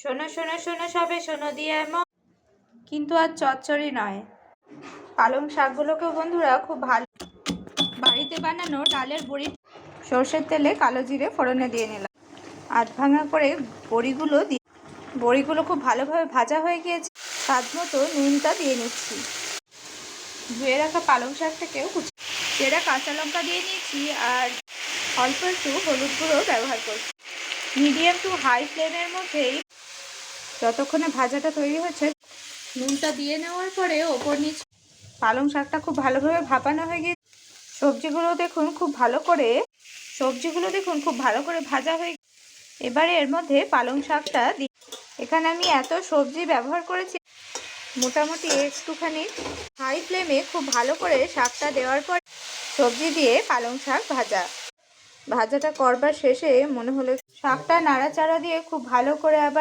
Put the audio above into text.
শোনো শোনো শোনো সবে শোনো দিয়ে এমন, কিন্তু আর চচ্চড়ি নয়। পালং শাকগুলোকে বন্ধুরা খুব ভালো বাড়িতে বানানো ডালের বড়ি সর্ষের তেলে কালো জিরে ফোড়নে দিয়ে নিলাম। আধ ভাঙা করে বড়িগুলো খুব ভালোভাবে ভাজা হয়ে গিয়েছে। স্বাদ মতো নুনটা দিয়ে নিচ্ছি। ধুয়ে রাখা পালং শাকটাকেও চেরা কাঁচা লঙ্কা দিয়ে নিয়েছি আর অল্প একটু হলুদ গুঁড়ো ব্যবহার করছি। মিডিয়াম টু হাই ফ্লেমের মধ্যেই যতক্ষণে ভাজাটা তৈরি হচ্ছে নুনটা দিয়ে নেওয়ার পরে ওপর নিচে পালং শাকটা খুব ভালোভাবে ভাপানো হয়ে গিয়েছে। সবজিগুলো দেখুন খুব ভালো করে ভাজা হয়ে। এবারে এর মধ্যে পালং শাকটা দিই। এখানে আমি এত সবজি ব্যবহার করেছি, মোটামুটি একটুখানি হাই ফ্লেমে খুব ভালো করে শাকটা দেওয়ার পর সবজি দিয়ে পালং শাক ভাজাটা করবার শেষে মনে হলো শাকটা নাড়াচাড়া দিয়ে খুব ভালো করে আবার